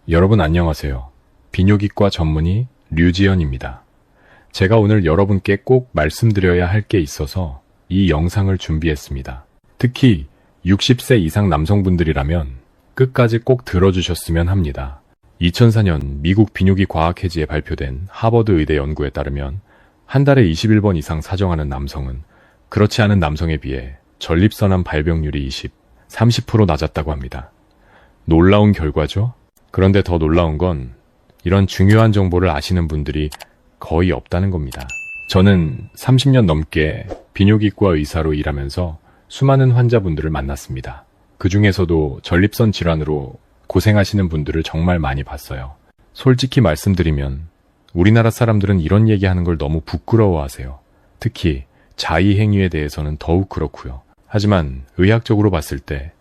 여러분 안녕하세요. 비뇨기과 전문의 류지연입니다. 제가 오늘 여러분께 꼭 말씀드려야 할 게 있어서 이 영상을 준비했습니다. 특히 60세 이상 남성분들이라면 끝까지 꼭 들어주셨으면 합니다. 2004년 미국 비뇨기 과학회지에 발표된 하버드 의대 연구에 따르면 한 달에 21번 이상 사정하는 남성은 그렇지 않은 남성에 비해 전립선암 발병률이 30% 낮았다고 합니다. 놀라운 결과죠? 그런데 더 놀라운 건 이런 중요한 정보를 아시는 분들이 거의 없다는 겁니다. 저는 30년 넘게 비뇨기과 의사로 일하면서 수많은 환자분들을 만났습니다. 그 중에서도 전립선 질환으로 고생하시는 분들을 정말 많이 봤어요. 솔직히 말씀드리면 우리나라 사람들은 이런 얘기하는 걸 너무 부끄러워하세요. 특히 자위행위에 대해서는 더욱 그렇고요. 하지만 의학적으로 봤을 때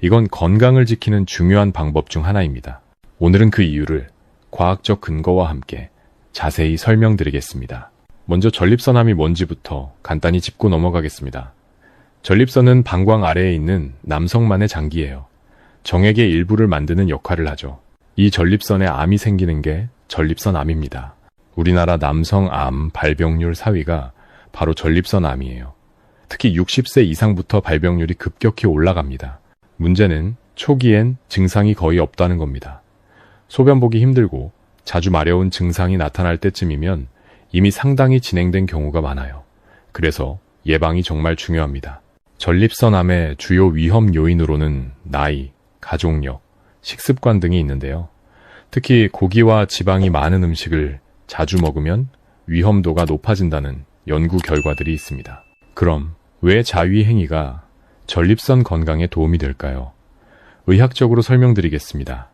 이건 건강을 지키는 중요한 방법 중 하나입니다. 오늘은 그 이유를 과학적 근거와 함께 자세히 설명드리겠습니다. 먼저 전립선암이 뭔지부터 간단히 짚고 넘어가겠습니다. 전립선은 방광 아래에 있는 남성만의 장기예요. 정액의 일부를 만드는 역할을 하죠. 이 전립선에 암이 생기는 게 전립선암입니다. 우리나라 남성암 발병률 4위가 바로 전립선암이에요. 특히 60세 이상부터 발병률이 급격히 올라갑니다. 문제는 초기엔 증상이 거의 없다는 겁니다. 소변 보기 힘들고 자주 마려운 증상이 나타날 때쯤이면 이미 상당히 진행된 경우가 많아요. 그래서 예방이 정말 중요합니다. 전립선암의 주요 위험 요인으로는 나이, 가족력, 식습관 등이 있는데요. 특히 고기와 지방이 많은 음식을 자주 먹으면 위험도가 높아진다는 연구 결과들이 있습니다. 그럼 왜 자위행위가 전립선 건강에 도움이 될까요? 의학적으로 설명드리겠습니다.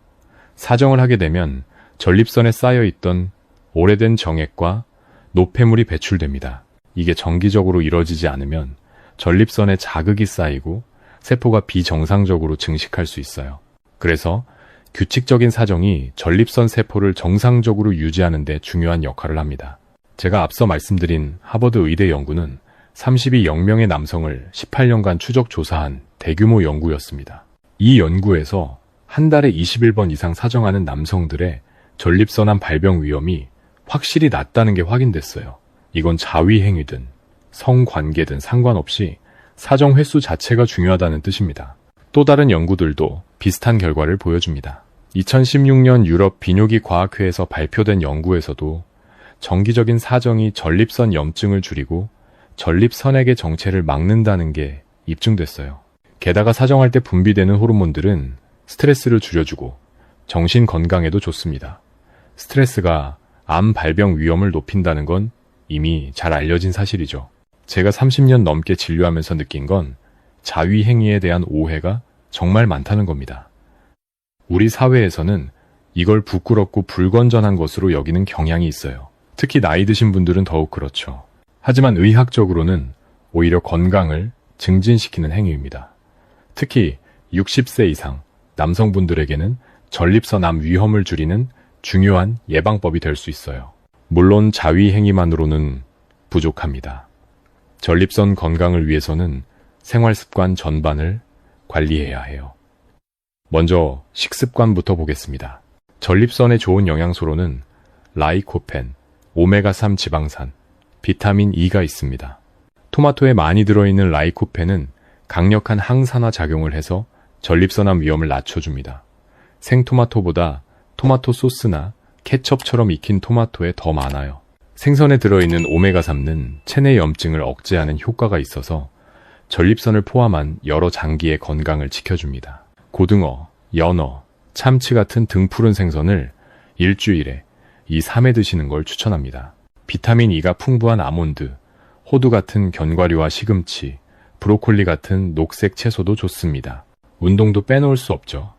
사정을 하게 되면 전립선에 쌓여있던 오래된 정액과 노폐물이 배출됩니다. 이게 정기적으로 이뤄지지 않으면 전립선에 자극이 쌓이고 세포가 비정상적으로 증식할 수 있어요. 그래서 규칙적인 사정이 전립선 세포를 정상적으로 유지하는 데 중요한 역할을 합니다. 제가 앞서 말씀드린 하버드 의대 연구는 32,000명의 남성을 18년간 추적 조사한 대규모 연구였습니다. 이 연구에서 한 달에 21번 이상 사정하는 남성들의 전립선암 발병 위험이 확실히 낮다는 게 확인됐어요. 이건 자위행위든 성관계든 상관없이 사정 횟수 자체가 중요하다는 뜻입니다. 또 다른 연구들도 비슷한 결과를 보여줍니다. 2016년 유럽 비뇨기 과학회에서 발표된 연구에서도 정기적인 사정이 전립선 염증을 줄이고 전립선액의 정체를 막는다는 게 입증됐어요. 게다가 사정할 때 분비되는 호르몬들은 스트레스를 줄여주고 정신 건강에도 좋습니다. 스트레스가 암 발병 위험을 높인다는 건 이미 잘 알려진 사실이죠. 제가 30년 넘게 진료하면서 느낀 건 자위행위에 대한 오해가 정말 많다는 겁니다. 우리 사회에서는 이걸 부끄럽고 불건전한 것으로 여기는 경향이 있어요. 특히 나이 드신 분들은 더욱 그렇죠. 하지만 의학적으로는 오히려 건강을 증진시키는 행위입니다. 특히 60세 이상 남성분들에게는 전립선암 위험을 줄이는 중요한 예방법이 될 수 있어요. 물론 자위행위만으로는 부족합니다. 전립선 건강을 위해서는 생활습관 전반을 관리해야 해요. 먼저 식습관부터 보겠습니다. 전립선에 좋은 영양소로는 라이코펜, 오메가3 지방산, 비타민 E가 있습니다. 토마토에 많이 들어있는 라이코펜은 강력한 항산화 작용을 해서 전립선암 위험을 낮춰줍니다. 생토마토보다 토마토 소스나 케첩처럼 익힌 토마토에 더 많아요. 생선에 들어있는 오메가3는 체내 염증을 억제하는 효과가 있어서 전립선을 포함한 여러 장기의 건강을 지켜줍니다. 고등어, 연어, 참치 같은 등푸른 생선을 일주일에 2-3회 드시는 걸 추천합니다. 비타민 E가 풍부한 아몬드, 호두 같은 견과류와 시금치, 브로콜리 같은 녹색 채소도 좋습니다. 운동도 빼놓을 수 없죠.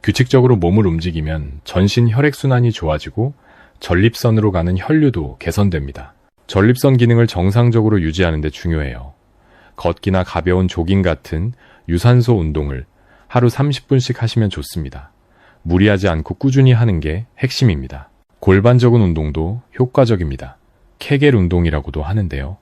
규칙적으로 몸을 움직이면 전신 혈액순환이 좋아지고 전립선으로 가는 혈류도 개선됩니다. 전립선 기능을 정상적으로 유지하는 데 중요해요. 걷기나 가벼운 조깅 같은 유산소 운동을 하루 30분씩 하시면 좋습니다. 무리하지 않고 꾸준히 하는 게 핵심입니다. 골반적인 운동도 효과적입니다. 케겔 운동이라고도 하는데요.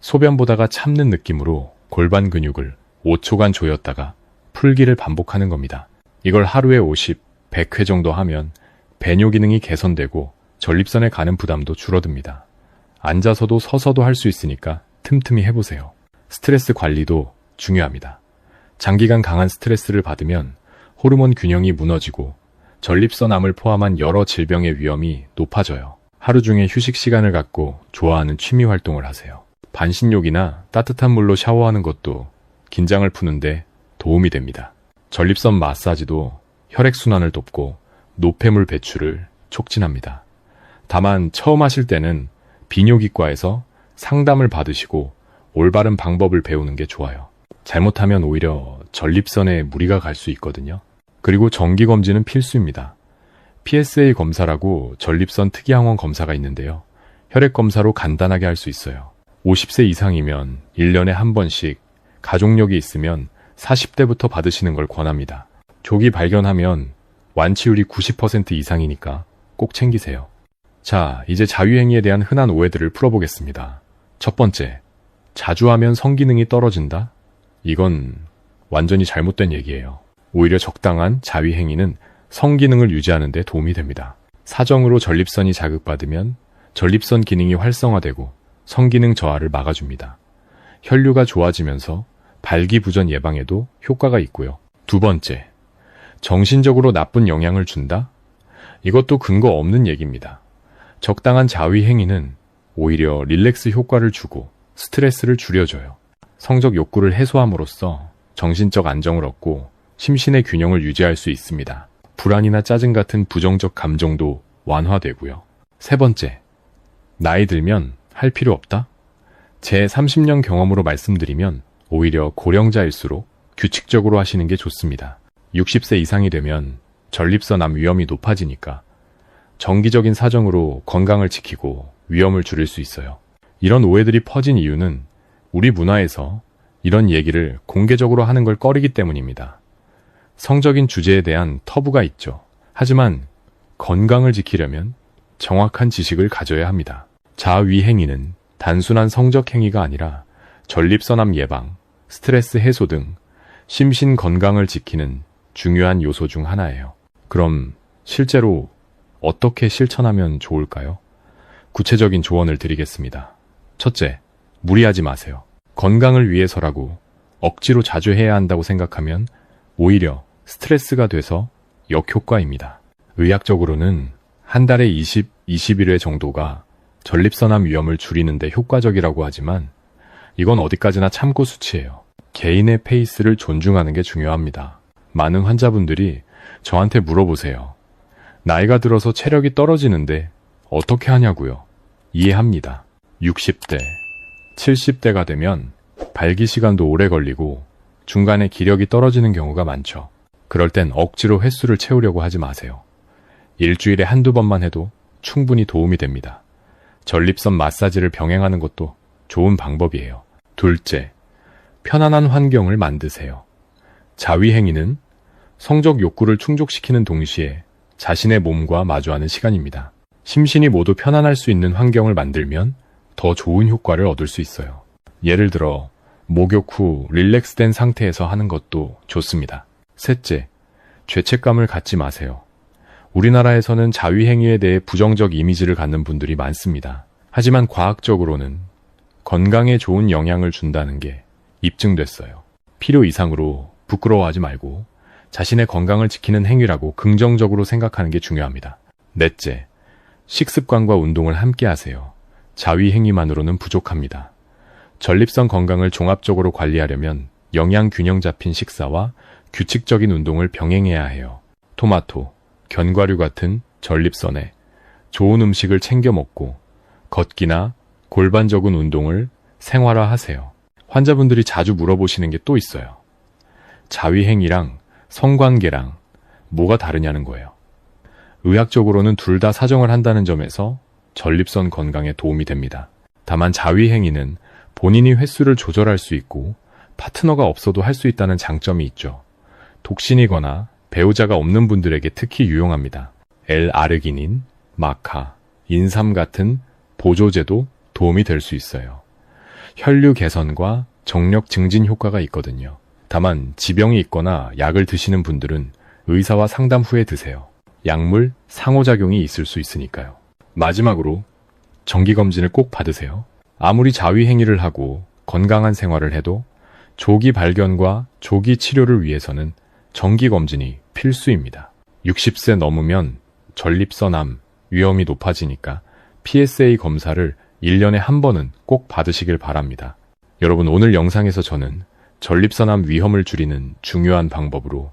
소변 보다가 참는 느낌으로 골반 근육을 5초간 조였다가 풀기를 반복하는 겁니다. 이걸 하루에 50, 100회 정도 하면 배뇨 기능이 개선되고 전립선에 가는 부담도 줄어듭니다. 앉아서도 서서도 할 수 있으니까 틈틈이 해보세요. 스트레스 관리도 중요합니다. 장기간 강한 스트레스를 받으면 호르몬 균형이 무너지고 전립선암을 포함한 여러 질병의 위험이 높아져요. 하루 중에 휴식 시간을 갖고 좋아하는 취미 활동을 하세요. 반신욕이나 따뜻한 물로 샤워하는 것도 긴장을 푸는데 도움이 됩니다. 전립선 마사지도 혈액순환을 돕고 노폐물 배출을 촉진합니다. 다만 처음 하실 때는 비뇨기과에서 상담을 받으시고 올바른 방법을 배우는 게 좋아요. 잘못하면 오히려 전립선에 무리가 갈 수 있거든요. 그리고 정기검진은 필수입니다. PSA 검사라고 전립선 특이항원 검사가 있는데요. 혈액검사로 간단하게 할 수 있어요. 50세 이상이면 1년에 한 번씩, 가족력이 있으면 40대부터 받으시는 걸 권합니다. 조기 발견하면 완치율이 90% 이상이니까 꼭 챙기세요. 자, 이제 자위행위에 대한 흔한 오해들을 풀어보겠습니다. 첫 번째, 자주 하면 성기능이 떨어진다? 이건 완전히 잘못된 얘기예요. 오히려 적당한 자위행위는 성기능을 유지하는 데 도움이 됩니다. 사정으로 전립선이 자극받으면 전립선 기능이 활성화되고 성기능 저하를 막아줍니다. 혈류가 좋아지면서 발기부전 예방에도 효과가 있고요. 두 번째, 정신적으로 나쁜 영향을 준다? 이것도 근거 없는 얘기입니다. 적당한 자위행위는 오히려 릴렉스 효과를 주고 스트레스를 줄여줘요. 성적 욕구를 해소함으로써 정신적 안정을 얻고 심신의 균형을 유지할 수 있습니다. 불안이나 짜증 같은 부정적 감정도 완화되고요. 세 번째, 나이 들면 할 필요 없다? 제 30년 경험으로 말씀드리면 오히려 고령자일수록 규칙적으로 하시는 게 좋습니다. 60세 이상이 되면 전립선암 위험이 높아지니까 정기적인 사정으로 건강을 지키고 위험을 줄일 수 있어요. 이런 오해들이 퍼진 이유는 우리 문화에서 이런 얘기를 공개적으로 하는 걸 꺼리기 때문입니다. 성적인 주제에 대한 터부가 있죠. 하지만 건강을 지키려면 정확한 지식을 가져야 합니다. 자위행위는 단순한 성적 행위가 아니라 전립선암 예방, 스트레스 해소 등 심신 건강을 지키는 중요한 요소 중 하나예요. 그럼 실제로 어떻게 실천하면 좋을까요? 구체적인 조언을 드리겠습니다. 첫째, 무리하지 마세요. 건강을 위해서라고 억지로 자주 해야 한다고 생각하면 오히려 스트레스가 돼서 역효과입니다. 의학적으로는 한 달에 21회 정도가 전립선암 위험을 줄이는데 효과적이라고 하지만 이건 어디까지나 참고 수치예요. 개인의 페이스를 존중하는 게 중요합니다. 많은 환자분들이 저한테 물어보세요. 나이가 들어서 체력이 떨어지는데 어떻게 하냐고요. 이해합니다. 60대, 70대가 되면 발기 시간도 오래 걸리고 중간에 기력이 떨어지는 경우가 많죠. 그럴 땐 억지로 횟수를 채우려고 하지 마세요. 일주일에 한두 번만 해도 충분히 도움이 됩니다. 전립선 마사지를 병행하는 것도 좋은 방법이에요. 둘째, 편안한 환경을 만드세요. 자위행위는 성적 욕구를 충족시키는 동시에 자신의 몸과 마주하는 시간입니다. 심신이 모두 편안할 수 있는 환경을 만들면 더 좋은 효과를 얻을 수 있어요. 예를 들어 목욕 후 릴렉스된 상태에서 하는 것도 좋습니다. 셋째, 죄책감을 갖지 마세요. 우리나라에서는 자위행위에 대해 부정적 이미지를 갖는 분들이 많습니다. 하지만 과학적으로는 건강에 좋은 영향을 준다는 게 입증됐어요. 필요 이상으로 부끄러워하지 말고 자신의 건강을 지키는 행위라고 긍정적으로 생각하는 게 중요합니다. 넷째, 식습관과 운동을 함께 하세요. 자위행위만으로는 부족합니다. 전립선 건강을 종합적으로 관리하려면 영양 균형 잡힌 식사와 규칙적인 운동을 병행해야 해요. 토마토, 견과류 같은 전립선에 좋은 음식을 챙겨 먹고 걷기나 골반 적은 운동을 생활화하세요. 환자분들이 자주 물어보시는 게 또 있어요. 자위행위랑 성관계랑 뭐가 다르냐는 거예요. 의학적으로는 둘 다 사정을 한다는 점에서 전립선 건강에 도움이 됩니다. 다만 자위행위는 본인이 횟수를 조절할 수 있고 파트너가 없어도 할 수 있다는 장점이 있죠. 독신이거나 배우자가 없는 분들에게 특히 유용합니다. L-아르기닌, 마카, 인삼 같은 보조제도 도움이 될 수 있어요. 혈류 개선과 정력 증진 효과가 있거든요. 다만 지병이 있거나 약을 드시는 분들은 의사와 상담 후에 드세요. 약물 상호작용이 있을 수 있으니까요. 마지막으로 정기검진을 꼭 받으세요. 아무리 자위행위를 하고 건강한 생활을 해도 조기 발견과 조기 치료를 위해서는 정기검진이 필수입니다. 60세 넘으면 전립선암 위험이 높아지니까 PSA 검사를 1년에 한 번은 꼭 받으시길 바랍니다. 여러분, 오늘 영상에서 저는 전립선암 위험을 줄이는 중요한 방법으로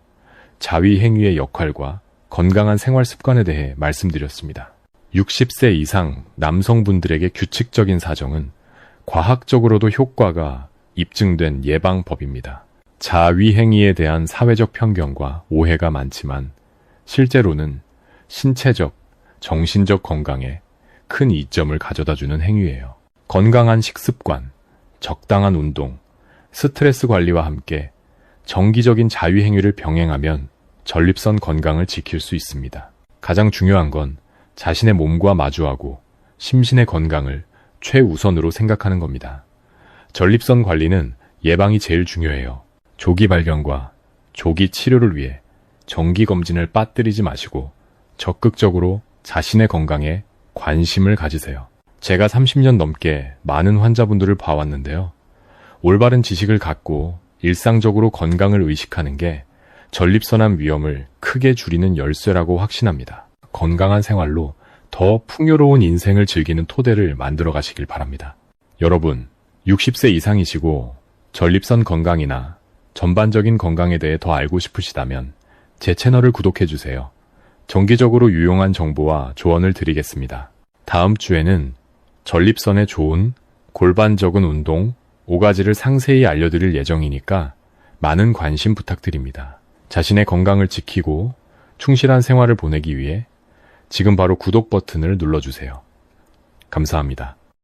자위행위의 역할과 건강한 생활 습관에 대해 말씀드렸습니다. 60세 이상 남성분들에게 규칙적인 사정은 과학적으로도 효과가 입증된 예방법입니다. 자위행위에 대한 사회적 편견과 오해가 많지만 실제로는 신체적, 정신적 건강에 큰 이점을 가져다주는 행위예요. 건강한 식습관, 적당한 운동, 스트레스 관리와 함께 정기적인 자위행위를 병행하면 전립선 건강을 지킬 수 있습니다. 가장 중요한 건 자신의 몸과 마주하고 심신의 건강을 최우선으로 생각하는 겁니다. 전립선 관리는 예방이 제일 중요해요. 조기 발견과 조기 치료를 위해 정기검진을 빠뜨리지 마시고 적극적으로 자신의 건강에 관심을 가지세요. 제가 30년 넘게 많은 환자분들을 봐왔는데요. 올바른 지식을 갖고 일상적으로 건강을 의식하는 게 전립선암 위험을 크게 줄이는 열쇠라고 확신합니다. 건강한 생활로 더 풍요로운 인생을 즐기는 토대를 만들어 가시길 바랍니다. 여러분, 60세 이상이시고 전립선 건강이나 전반적인 건강에 대해 더 알고 싶으시다면 제 채널을 구독해 주세요. 정기적으로 유용한 정보와 조언을 드리겠습니다. 다음 주에는 전립선에 좋은 골반적은 운동 5가지를 상세히 알려드릴 예정이니까 많은 관심 부탁드립니다. 자신의 건강을 지키고 충실한 생활을 보내기 위해 지금 바로 구독 버튼을 눌러주세요. 감사합니다.